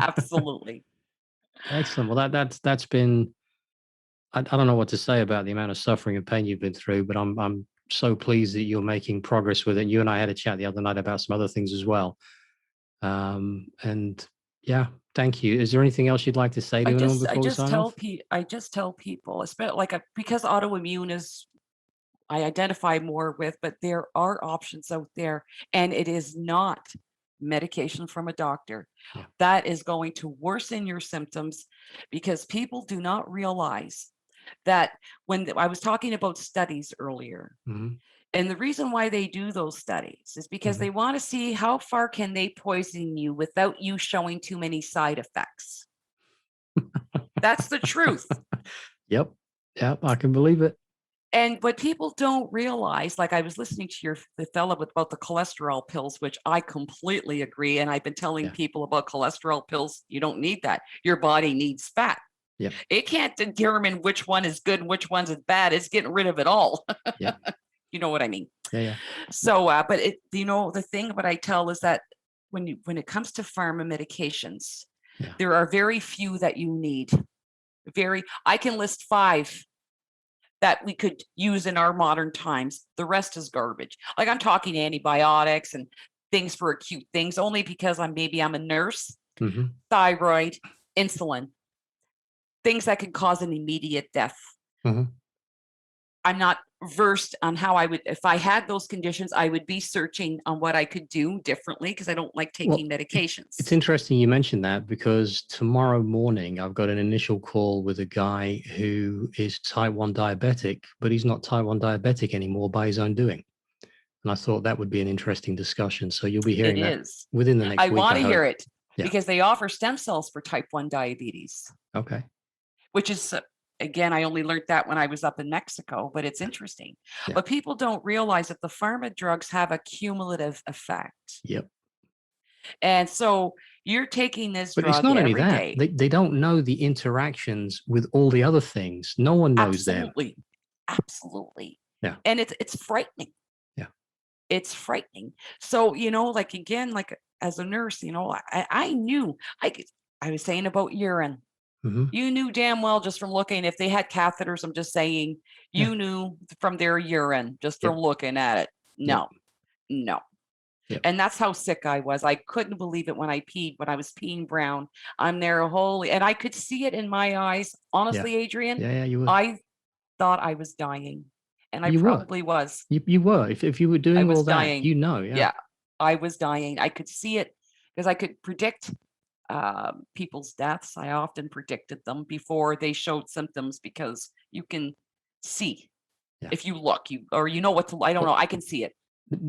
Absolutely. Excellent. Well, that's been. I don't know what to say about the amount of suffering and pain you've been through, but I'm so pleased that you're making progress with it. You and I had a chat the other night about some other things as well. And yeah, thank you. Is there anything else you'd like to say to anyone I before we just sign off? tell people, especially like because autoimmune is I identify more with, but there are options out there, and it is not medication from a doctor. Yeah. That is going to worsen your symptoms because people do not realize that I was talking about studies earlier, Hmm. and the reason why they do those studies is because Hmm. they want to see how far can they poison you without you showing too many side effects. That's the truth. Yep. Yep. I can believe it. And what people don't realize, like I was listening to the fellow about the cholesterol pills, which I completely agree. And I've been telling Yeah. people about cholesterol pills. You don't need that. Your body needs fat. Yeah. It can't determine which one is good and which one's bad. It's getting rid of it all. Yeah. You know what I mean? Yeah. Yeah. So, but the thing what I tell is that when it comes to pharma medications, Yeah. there are very few that you need. I can list 5 that we could use in our modern times. The rest is garbage. Like I'm talking antibiotics and things for acute things, only because maybe I'm a nurse, Hmm. thyroid, insulin, things that can cause an immediate death. Hmm. I'm not versed on how if I had those conditions, I would be searching on what I could do differently because I don't like Well, taking it's medications. interesting you mentioned that because tomorrow morning I've got an initial call with a guy who is type 1 diabetic, but he's not type 1 diabetic anymore by his own doing. And I thought that would be an interesting discussion. So you'll be It hearing that is. within the next I week, want I to hear hope. it Yeah. because they offer stem cells for type 1 diabetes, Okay. which is again, I only learned that when I was up in Mexico, but it's Yeah. interesting. Yeah. But people don't realize that the pharma drugs have a cumulative effect. Yep. And so you're taking this But it's drug not only every that, day. they don't know the interactions with all the other things. No one knows them. Absolutely. Absolutely. Yeah. And it's frightening. Yeah. It's frightening. So, like again, like as a nurse, I knew I was saying about urine. Hmm. You knew damn well just from looking, if they had catheters, I'm just saying, Yeah. you knew from their urine just Yep. from looking at it. Yep. No, no. Yep. And that's how sick I was. I couldn't believe it when I was peeing brown. I'm there, holy, and I could see it in my eyes. Yeah. Honestly, Adrian, Yeah. Yeah. You were. I thought I was dying, and I You were. probably was. You were. If you were I doing was all that, dying. Yeah. Yeah, I was dying. I could see it because I could predict people's deaths. I often predicted them before they showed symptoms because you can see Yeah. if you look, or you know what to. I don't know. I can see it.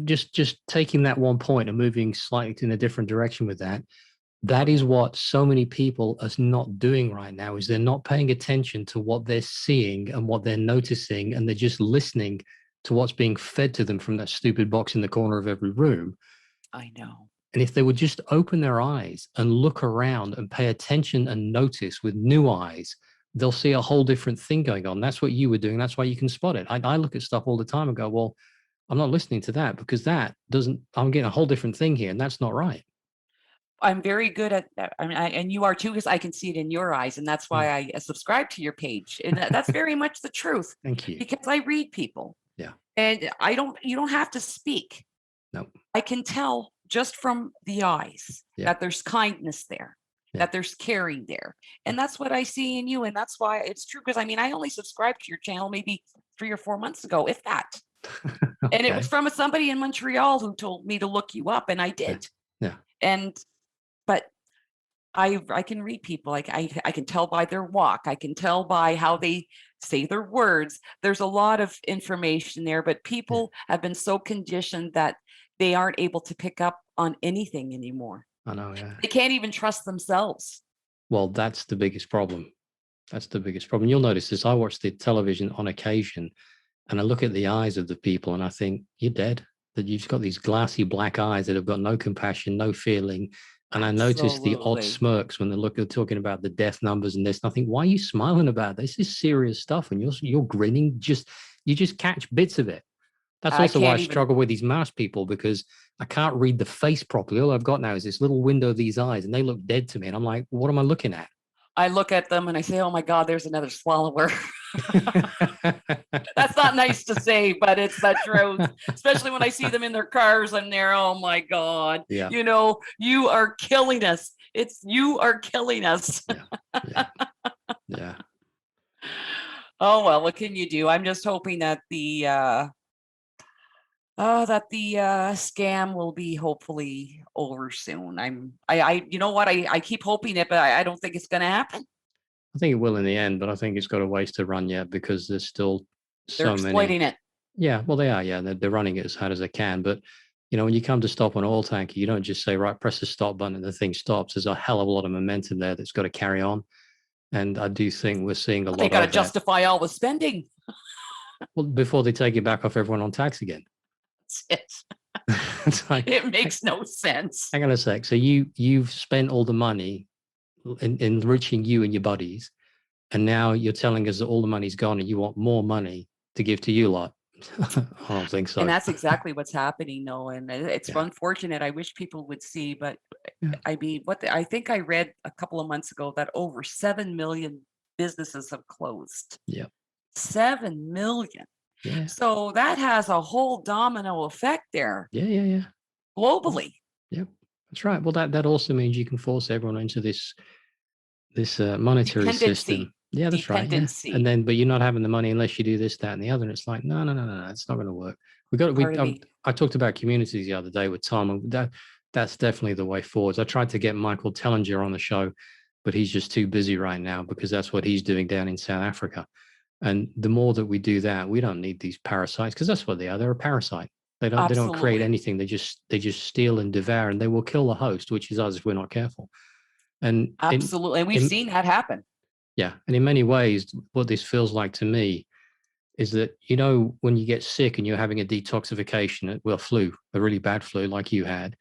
Just taking that one point and moving slightly in a different direction with that is what so many people are not doing right now, is they're not paying attention to what they're seeing and what they're noticing, and they're just listening to what's being fed to them from that stupid box in the corner of every room. I know. And if they would just open their eyes and look around and pay attention and notice with new eyes, they'll see a whole different thing going on. That's what you were doing. That's why you can spot it. I look at stuff all the time and go, well, I'm not listening to that because that doesn't, I'm getting a whole different thing here, and that's not right. I'm very good at that. I mean, and you are too, because I can see it in your eyes, and that's why I subscribe to your page. And that's very much the truth. Thank you. Because I read people. Yeah. And you don't have to speak. No. I can tell just from the eyes that there's kindness there, that there's caring there. And that's what I see in you. And that's why it's true. Because I mean, I only subscribed to your channel maybe 3 or 4 months ago, if that. Okay. And it was from somebody in Montreal who told me to look you up, and I did. Yeah. And but I can read people. Like I can tell by their walk. I can tell by how they say their words. There's a lot of information there, but Yeah, people have been so conditioned that they aren't able to pick up on anything anymore. I know. Yeah. They can't even trust themselves. Well, that's the biggest problem. That's the biggest problem. You'll notice this. I watch the television on occasion, and I look at the eyes of the people, and I think you're dead. That you've got these glassy black eyes that have got no compassion, no feeling. And I notice the odd Absolutely. smirks when they're talking about the death numbers and this. And I think, why are you smiling about this? This is serious stuff, and you're grinning. You just catch bits of it. That's I also why I can't even struggle with these mouse people because I can't read the face properly. All I've got now is this little window of these eyes, and they look dead to me. And I'm like, what am I looking at? I look at them and I say, "Oh my god, there's another swallower." That's not nice to say, but it's the truth. Especially when I see them in their cars and they're, "Oh my god, Yeah, you are killing us. You are killing us." yeah, yeah, yeah. Oh well, what can you do? I'm just hoping that the scam will be hopefully over soon. You know what? I keep hoping it, but I don't think it's gonna happen. I think it will in the end, but I think it's got a ways to run yet because there's still They're so many. exploiting it. Yeah, well, they are. Yeah, they're running it as hard as they can. But when you come to stop an oil tanker, you don't just say, right, press the stop button and the thing stops. There's a hell of a lot of momentum there that's got to carry on. And I do think we're seeing a They lot gotta of that. justify all the spending. Well, before they take it back off everyone on tax again. It's It's like, It makes no sense. hang on a sec. So you've spent all the money in enriching you and your buddies, and now you're telling us that all the money's gone and you want more money to give to you lot. I don't think And so. that's exactly what's happening, though, and it's Yeah. unfortunate. I wish people would see, but Yeah. I mean, I think I read a couple of months ago that over 7 million businesses have closed. Yeah. 7 million. Yeah. So that has a whole domino effect there Yeah. Yeah. Yeah. Yeah. globally. Yep, that's right. Well, that also means you can force everyone into this monetary Dependency. system. Yeah, that's right. Yeah, and Dependency. then but you're not having the money unless you do this, that, and the other. And it's like, no, no, no, no, no, it's not going to work. We got we. Pardon me. I talked about communities the other day with Tom, and that's definitely the way forwards. I tried to get Michael Tellinger on the show, but he's just too busy right now because that's what he's doing down in South Africa. And the more that we do that, we don't need these parasites because that's what they are. They're a parasite. They don't create Absolutely. anything. They just steal and devour, and they will kill the host, which is us if we're not careful. And Absolutely. And we've in seen that happen. yeah, and in many ways, what this feels like to me is that when you get sick and you're having a detoxification, well, flu, a really bad flu like you had,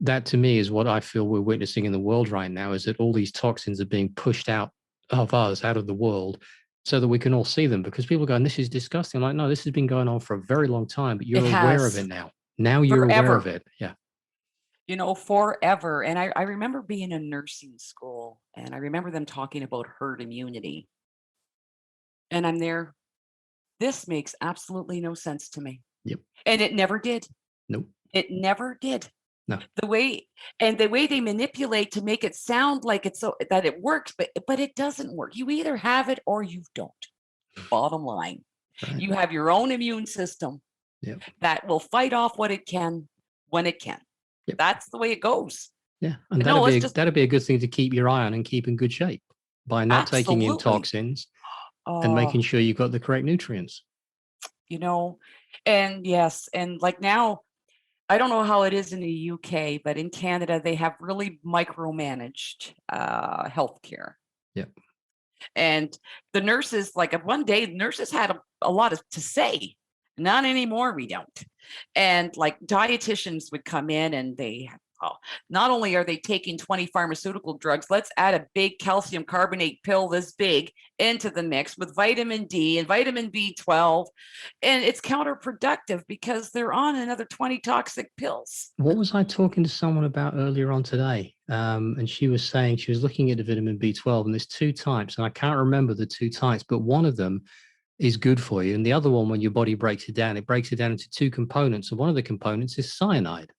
that to me is what I feel we're witnessing in the world right now. Is that all these toxins are being pushed out of us, out of the world, so that we can all see them because people are going, this is disgusting. I'm like, no, this has been going on for a very long time, but It you're aware of has it now. Now you're aware of forever. it. Yeah. Forever. And I remember being in nursing school and I remember them talking about herd immunity. And I'm there, this makes absolutely no sense to me. Yep. And it never did. Nope. It never did. No. The way they manipulate to make it sound like it's so that it works, but it doesn't work. You either have it or you don't. Bottom line. Right. You have your own immune system Yep. that will fight off what it can when it can. Yep. That's the way it goes. Yeah, and No, it's just that'd be a good thing to keep your eye on and keep in good shape by not taking in absolutely. toxins and Oh, making sure you've got the correct nutrients. you know, and yes, and like now, I don't know how it is in the UK, but in Canada, they have really micromanaged healthcare. Yep. And the nurses, like one day, nurses had a lot to say. Not anymore, we don't. And like dietitians would come in and not only are they taking 20 pharmaceutical drugs, let's add a big calcium carbonate pill this big into the mix with vitamin D and vitamin B12. And it's counterproductive because they're on another 20 toxic pills. What was I talking to someone about earlier on today? And she was saying she was looking at the vitamin B12, and there's two types, and I can't remember the two types, but one of them is good for you, and the other one, when your body breaks it breaks it down into two components, and one of the components is cyanide.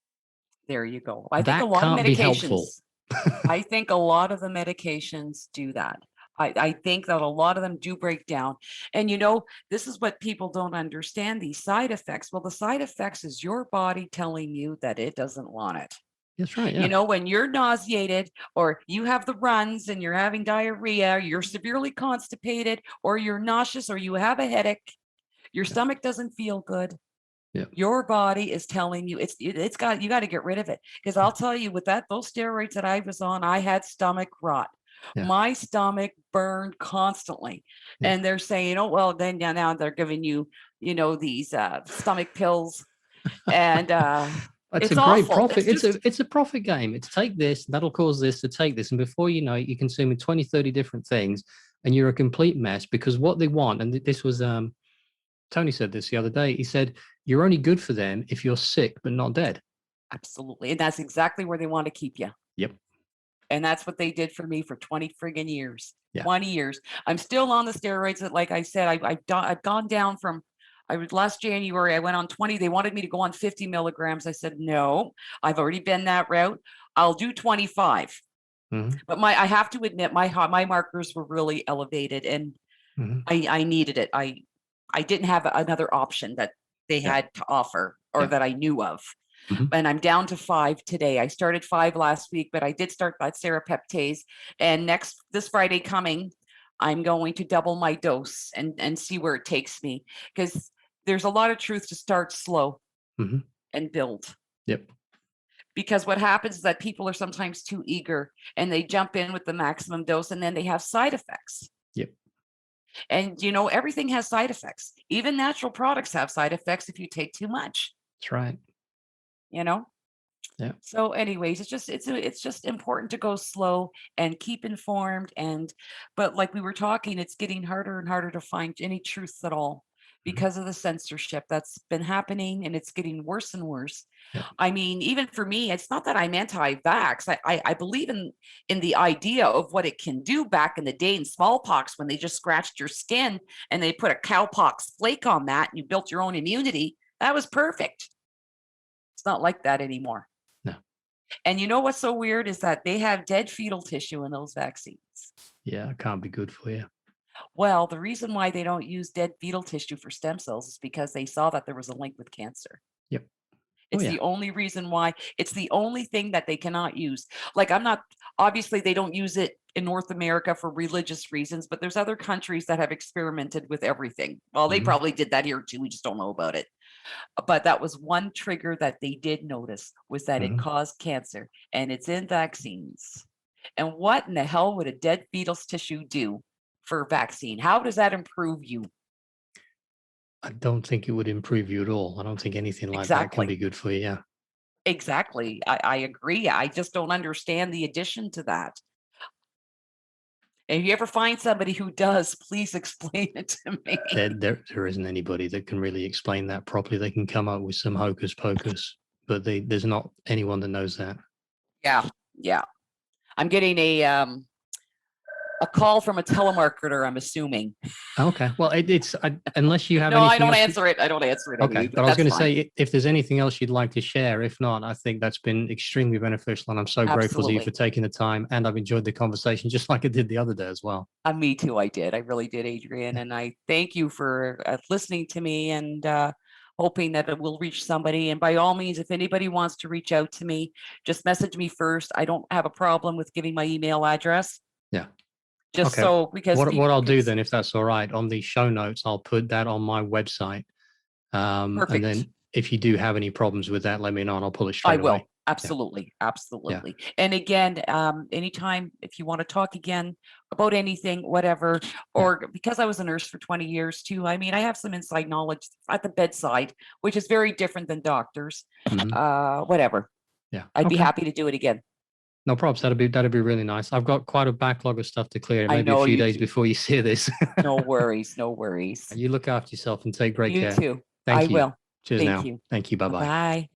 There you go. I think a That lot of can't be helpful. medications, I think a lot of the medications do that. I think that a lot of them do break down. And this is what people don't understand, these side effects. Well, the side effects is your body telling you that it doesn't want it. That's right. You Yeah. know, when you're nauseated or you have the runs and you're having diarrhea, you're severely constipated or you're nauseous or you have a headache, your Yeah. stomach doesn't feel good. Yeah. Your body is telling you it's got you got to get rid of it. Because Yeah. I'll tell you, with those steroids that I was on, I had stomach rot. Yeah. My stomach burned constantly, Yeah. and they're saying, "Oh well, then now they're giving you, these stomach pills," and It's a it's great awful. profit. It's just It's a profit game. It's take this, that'll cause this to take this. And before you know it, you're consuming 20, 30 different things and you're a complete mess because what they want, and this was Tony said this the other day. He said, you're only good for them if you're sick but not dead. absolutely, and that's exactly where they want to keep you. Yep. And that's what they did for me for 20 friggin' years. Yeah. 20 years. I'm still on the steroids that, like I said, I've gone down from, I was last January, I went on 20. They wanted me to go on 50 milligrams. I said, no, I've already been that route. I'll do 25. Hmm. But I have to admit, my markers were really elevated and Hmm. I needed it. I didn't have another option that they Yeah. had to offer or Yeah. that I knew of. Mhm. And I'm down to 5 today. I started 5 last week, but I did start that serapeptase. And this Friday coming, I'm going to double my dose and see where it takes me. Because there's a lot of truth to start slow Mhm. and build. Yep. Because what happens is that people are sometimes too eager and they jump in with the maximum dose and then they have side effects. Yep. And everything has side effects. Even natural products have side effects if you take too much, That's right. you know? Yeah. So anyways, it's just important to go slow and keep informed but like we were talking, it's getting harder and harder to find any truth at all Mhm. because of the censorship that's been happening and it's getting worse and worse. Yep. I mean, even for me, it's not that I'm anti-vax. I believe in the idea of what it can do back in the day in smallpox when they just scratched your skin and they put a cowpox flake on that and you built your own immunity. That was perfect. It's not like that anymore. No. And you know what's so weird is that they have dead fetal tissue in those vaccines. Yeah, it can't be good for you. Well, the reason why they don't use dead fetal tissue for stem cells is because they saw that there was a link with cancer. Yep. Oh It's yeah. the only reason why. It's the only thing that they cannot use. Like, I'm not, obviously, they don't use it in North America for religious reasons, but there's other countries that have experimented with everything. Well, they Mhm. probably did that here too. We just don't know about it. But that was one trigger that they did notice was that it Mhm. caused cancer and it's in vaccines. And what in the hell would a dead fetus tissue do for a vaccine? How does that improve you? I don't think it would improve you at all. I don't think anything like that can Exactly. be good for you. Yeah. Exactly. I agree. I just don't understand the addition to that. And if you ever find somebody who does, please explain it to me. There isn't anybody that can really explain that properly. They can come up with some hocus pocus, but there's not anyone that knows that. Yeah. Yeah. I'm getting a call from a telemarketer, I'm assuming. Okay. Well, unless you have No, I anything don't else. answer it. I don't answer it Okay, anyway, but but I was that's going to fine. say if there's anything else you'd like to share. If not, I think that's been extremely beneficial, and I'm so grateful to you for Absolutely. taking the time. And I've enjoyed the conversation, just like I did the other day as well. Me too. I did. I really did, Adrian. Yeah. And I thank you for listening to me and hoping that it will reach somebody. And by all means, if anybody wants to reach out to me, just message me first. I don't have a problem with giving my email address. Yeah. Just Okay. so because What I'll do because then, if that's all right, on the show notes, I'll put that on my website. And perfect. then if you do have any problems with that, let me know, and I'll pull it I straight will. away. Absolutely. Yeah. Absolutely. And again, anytime if you want to talk again about anything, whatever, Yeah. or because I was a nurse for 20 years too, I mean, I have some inside knowledge at the bedside, which is very different than doctors. Mhm. Whatever. Yeah. I'd be Okay. happy to do it again. No problems. That'd be really nice. I've got quite a backlog of stuff to clear. I Maybe a know few you days do. before you see this. No worries. No worries. You look after yourself and take great You care. too. I Thank you. will. Cheers Thank now. you. Thank you. Bye bye. Bye-bye.